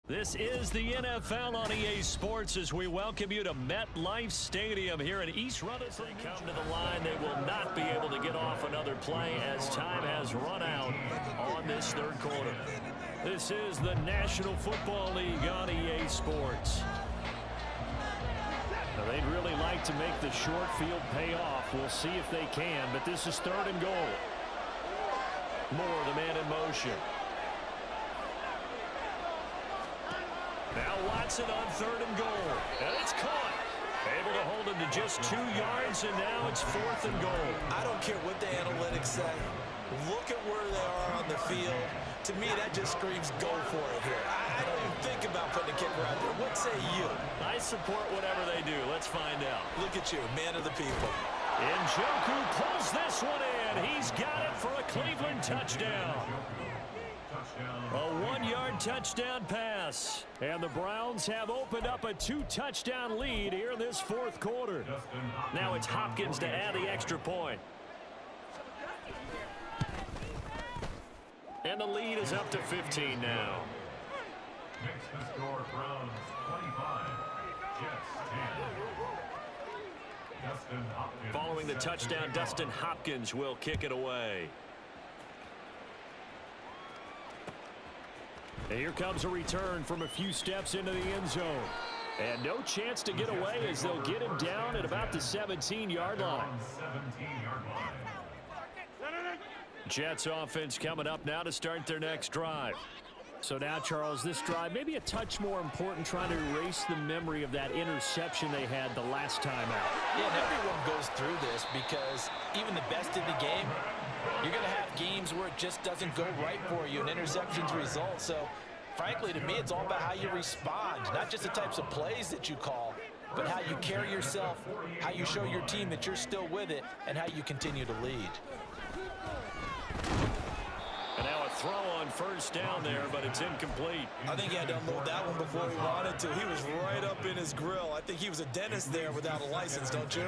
This is the NFL on EA Sports as we welcome you to MetLife Stadium here in East Rutherford. They come to the line. They will not be able to get off another play as time has run out on this third quarter. This is the National Football League on EA Sports. Now, they'd really like to make the short field pay off. We'll see if they can, but this is 3rd and goal. Moore, the man in motion. Now Watson on 3rd and goal. And it's caught. Able to hold him to just 2 yards, and now it's 4th and goal. I don't care what the analytics say. Look at where they are on the field. To me, that just screams go for it here. I don't even think about putting a kicker out there. What say you? I support whatever they do. Let's find out. Look at you, man of the people. Njoku pulls this one in. He's got it for a Cleveland touchdown. A 1-yard touchdown pass. And the Browns have opened up a 2-touchdown lead here in this 4th quarter. Now it's Hopkins to add the extra point. And the lead is up to 15 now. Next to score, Browns 25, Jets 10. Dustin Hopkins. Following the touchdown, Dustin Hopkins will kick it away. And here comes a return from a few steps into the end zone. And no chance to get away as they'll get him down at about the 17-yard line. Jets offense coming up now to start their next drive. So now, Charles, this drive maybe a touch more important, trying to erase the memory of that interception they had the last time out. Yeah, and everyone goes through this because even the best in the game, you're going to have games where it just doesn't go right for you and interceptions result. So, frankly, to me, it's all about how you respond, not just the types of plays that you call, but how you carry yourself, how you show your team that you're still with it, and how you continue to lead. And now a throw on 1st down there, but it's incomplete. I think he had to unload that one before he wanted to. He was right up in his grill. I think he was a dentist there without a license, don't you?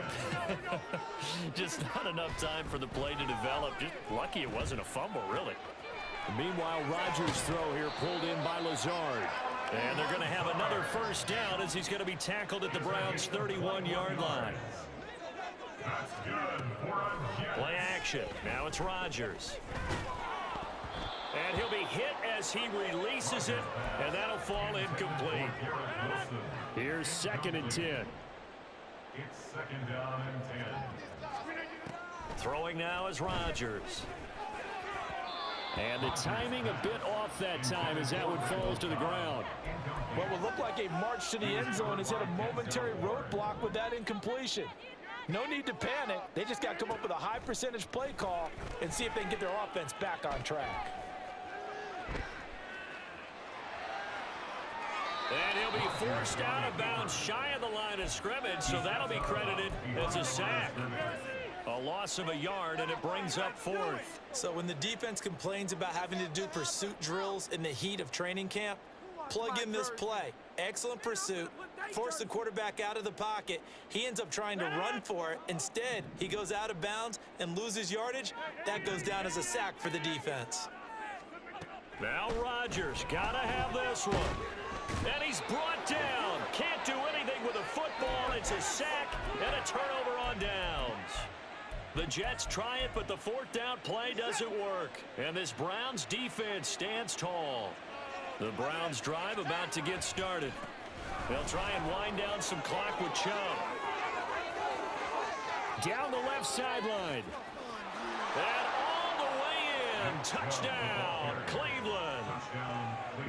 Just not enough time for the play to develop. Just lucky it wasn't a fumble, really. Meanwhile, Rodgers' throw here pulled in by Lazard. And they're going to have another 1st down as he's going to be tackled at the Browns' 31-yard line. Play action. Now it's Rodgers. And he'll be hit as he releases it, and that'll fall incomplete. Here's 2nd and 10. It's 2nd down and 10. Throwing now is Rodgers. And the timing a bit off that time as that one falls to the ground. What would look like a march to the end zone has hit a momentary roadblock with that incompletion. No need to panic. They just got to come up with a high percentage play call and see if they can get their offense back on track. And he'll be forced out of bounds shy of the line of scrimmage, so that'll be credited as a sack. A loss of a yard, and it brings up 4th. So when the defense complains about having to do pursuit drills in the heat of training camp, plug in this play. Excellent pursuit. Force the quarterback out of the pocket. He ends up trying to run for it. Instead, he goes out of bounds and loses yardage. That goes down as a sack for the defense. Now Rodgers got to have this one. And he's brought down. Can't do anything with a football. It's a sack and a turnover on downs. The Jets try it, but the 4th down play doesn't work. And this Browns defense stands tall. The Browns drive about to get started. They'll try and wind down some clock with Chubb. Down the left sideline. And all the way in. Touchdown, Cleveland.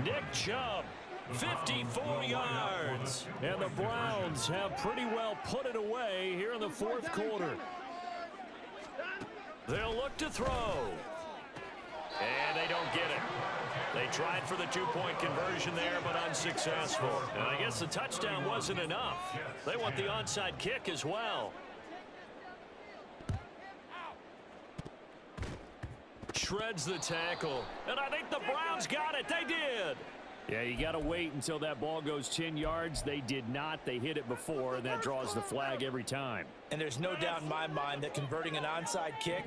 Nick Chubb. 54 yards. And the Browns have pretty well put it away here in the 4th quarter. They'll look to throw. And they don't get it. They tried for the 2-point conversion there, but unsuccessful. And I guess the touchdown wasn't enough. They want the onside kick as well. Shreds the tackle. And I think the Browns got it. They did. Yeah, you got to wait until that ball goes 10 yards. They did not. They hit it before, and that draws the flag every time. And there's no doubt in my mind that converting an onside kick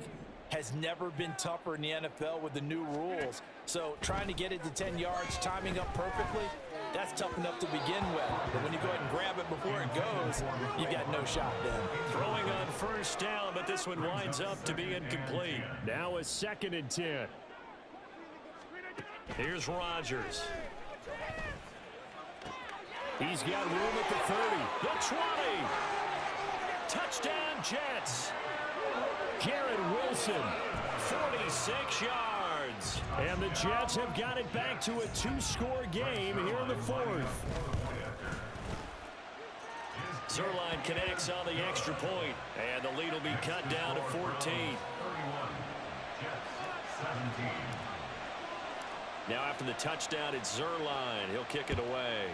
has never been tougher in the NFL with the new rules. So trying to get it to 10 yards, timing up perfectly, That's tough enough to begin with. But when you go ahead and grab it before it goes, you got no shot then. Throwing on first down, but this one winds up to be incomplete. Now a 2nd and 10. Here's Rodgers. He's got room at the 30, the 20. Touchdown, Jets. Garrett Wilson, 46 yards. And the Jets have got it back to a 2-score game here in the 4th. Zerline connects on the extra point, and the lead will be cut down to 14. 31. Jets 17. Now after the touchdown, it's Zerline. He'll kick it away.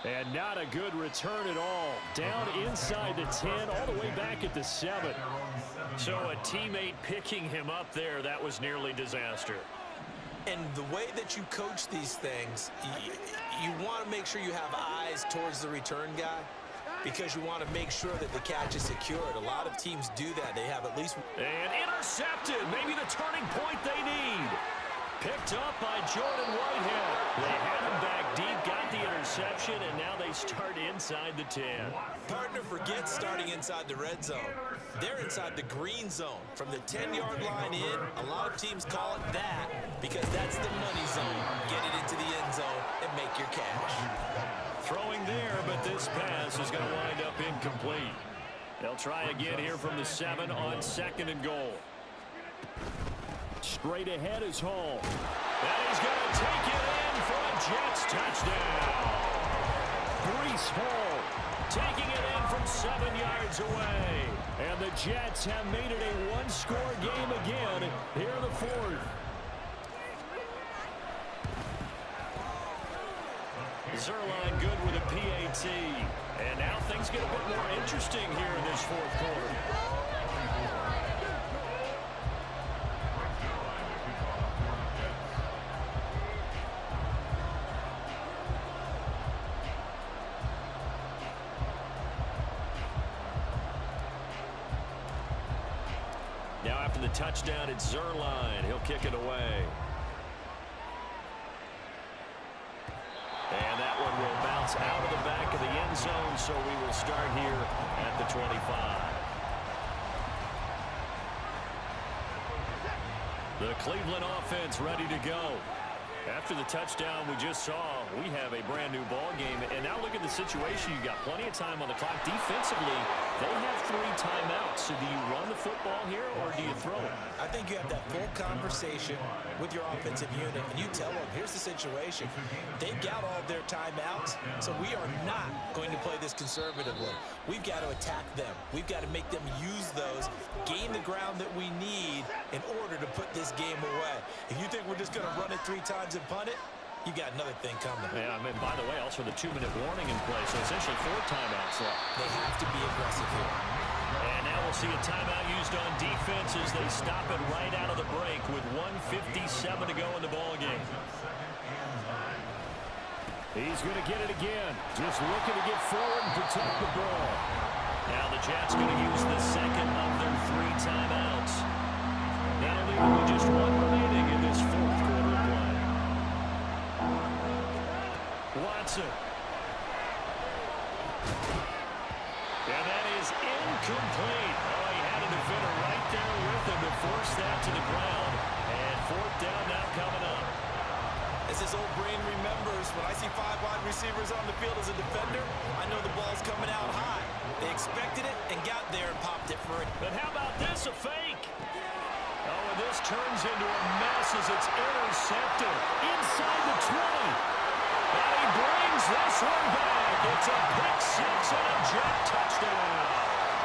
And not a good return at all. Down inside the 10, all the way back at the 7. So a teammate picking him up there, that was nearly disaster. And the way that you coach these things, you want to make sure you have eyes towards the return guy because you want to make sure that the catch is secured. A lot of teams do that. They have at least... And intercepted. Maybe the turning point they need. Picked up by Jordan Whitehead. They had him back deep, got the interception, and now they start inside the 10. Partner forgets starting inside the red zone. They're inside the green zone. From the 10-yard line in, a lot of teams call it that because that's the money zone. Get it into the end zone and make your cash. Throwing there, but this pass is going to wind up incomplete. They'll try again here from the 7 on 2nd and goal. Straight ahead is Hall. And he's going to take it in for a Jets touchdown. Breece Hall taking it in from 7 yards away. And the Jets have made it a 1-score game again here in the 4th. Zerline good with a PAT. And now things get a bit more interesting here in this 4th quarter. Now after the touchdown, it's Zerline. He'll kick it away. And that one will bounce out of the back of the end zone, so we will start here at the 25. The Cleveland offense ready to go. After the touchdown we just saw, we have a brand new ball game. And now look at the situation. You've got plenty of time on the clock. Defensively, they have 3 timeouts. So do you run the football here or do you throw it? I think you have that full conversation with your offensive unit, and you tell them, here's the situation. They've got all their timeouts, so we are not going to play this conservatively. We've got to attack them. We've got to make them use those, gain the ground that we need in order to put this game away. If you think we're just going to run it 3 times and punt it, you got another thing coming. Yeah, I mean, by the way, also the 2-minute warning in play, so essentially 4 timeouts left. They have to be aggressive here. And now we'll see a timeout used on defense as they stop it right out of the break with 1:57 to go in the ball game. He's going to get it again. Just looking to get forward and protect the ball. Now the Jets going to use the second of their 3 timeouts. That'll leave them with just 1 remaining in this 4th quarter of play. Watson. And that is incomplete. Oh, he had a defender right there with him to force that to the ground. And 4th down now coming up. As this old brain remembers, when I see 5 wide receivers on the field as a defender, I know the ball's coming out high. They expected it and got there and popped it for it. But how about this, a fake? Oh, and this turns into a mess as it's intercepted inside the 20. And he brings this one back. It's a pick 6 and a Jet touchdown.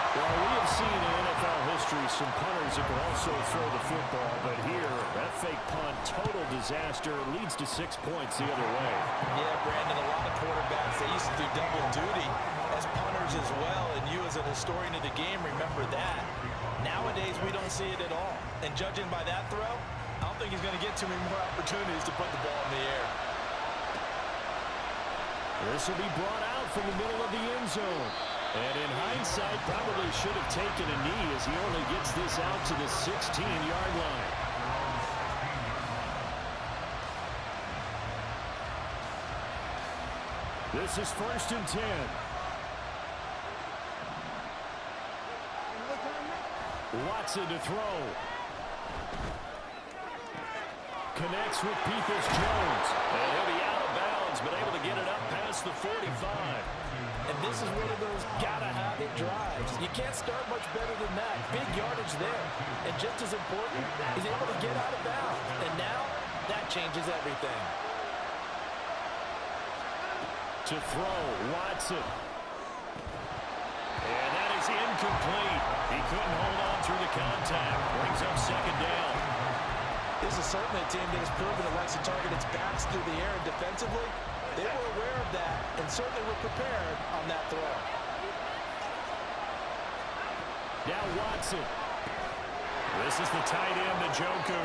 Well, we have seen in NFL history some punters that can also throw the football, but here, that fake punt, total disaster, leads to 6 points the other way. Yeah, Brandon, a lot of quarterbacks, they used to do double duty as punters as well, and you as a historian of the game remember that. Nowadays, we don't see it at all. And judging by that throw, I don't think he's going to get too many more opportunities to put the ball in the air. This will be brought out from the middle of the end zone. And in hindsight, probably should have taken a knee as he only gets this out to the 16-yard line. This is 1st and 10. Watson to throw. Connects with Peoples-Jones. And he'll be out of bounds, but able to get it up past the 45. And this is one of those gotta-have-it drives. You can't start much better than that. Big yardage there. And just as important, he's able to get out of bounds. And now, that changes everything. To throw, Watson. And that is incomplete. He couldn't hold on through the contact. Brings up 2nd down. This is certainly a team that has proven it likes to target its backs through the air and defensively. They were aware of that and certainly were prepared on that throw. Now Watson. This is the tight end, Njoku.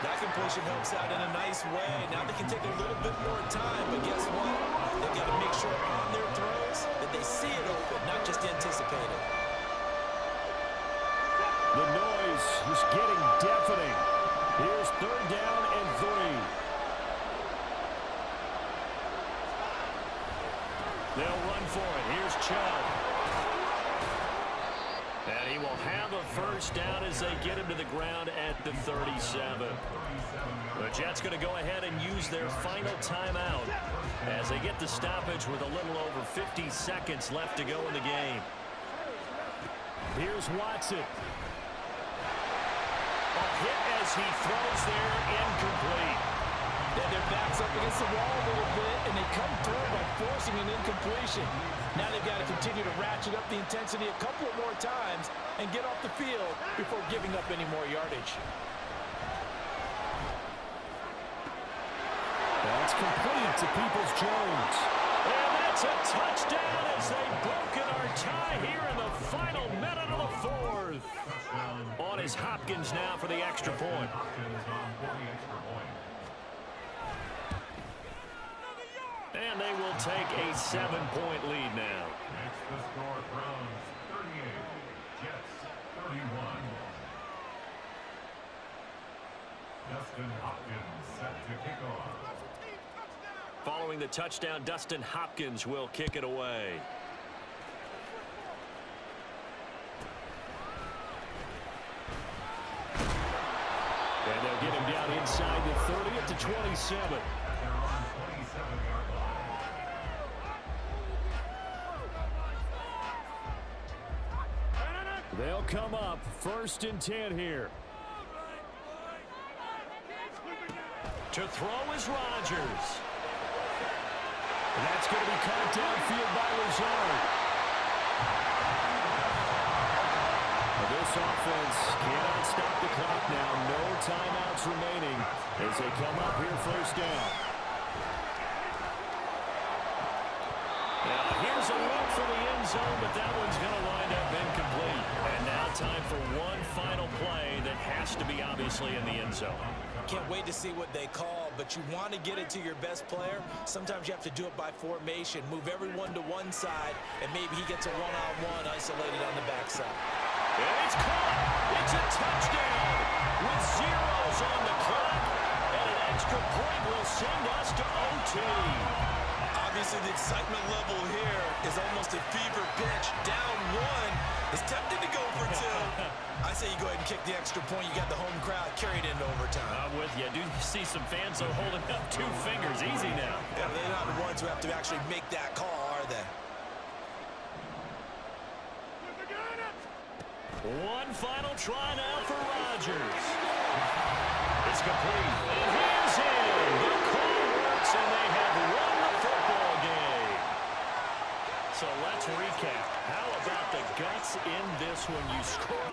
That completion helps out in a nice way. Now they can take a little bit more time, but guess what? They've got to make sure on their throws that they see it open, not just anticipate it. The noise is getting deafening. Here's 3rd down and 3. They'll run for it. Here's Chubb. And he will have a 1st down as they get him to the ground at the 37. The Jets going to go ahead and use their final timeout as they get the stoppage with a little over 50 seconds left to go in the game. Here's Watson. A hit as he throws there, incomplete. Then their back's up against the wall a little bit, and they come through by forcing an incompletion. Now they've got to continue to ratchet up the intensity a couple of more times and get off the field before giving up any more yardage. That's complete to Peoples-Jones. And that's a touchdown as they've broken our tie here in the final minute of the 4th. On is Hopkins now for the extra point. And they will take a 7-point lead now. Next, the score, Browns 38, Jets 31. Dustin Hopkins set to kick off. Following the touchdown, Dustin Hopkins will kick it away. And they'll get him down inside the 30 at the 27. They'll come up 1st and 10 here. To throw is Rodgers. That's going to be caught downfield by Lazard. This offense cannot stop the clock now. No timeouts remaining as they come up here 1st down. Now here's a look for the end zone, but that one's going to wind up incomplete. And now time for one final play that has to be obviously in the end zone. Can't wait to see what they call, but you want to get it to your best player. Sometimes you have to do it by formation. Move everyone to one side, and maybe he gets a one-on-one isolated on the backside. And it's caught. It's a touchdown with zeros on the clock. And an extra point will send us to OT. Obviously, the excitement level here is almost a fever pitch. Down 1 is tempted to go for 2. I say you go ahead and kick the extra point. You got the home crowd carried into overtime. I'm with you. I do see some fans are holding up 2 fingers. Easy now. Yeah, they're not the ones who have to actually make that call, are they? One final try now for Rodgers. It's complete. And he is in. The call works, and they have won the football game. So let's recap. How about the guts in this when you score?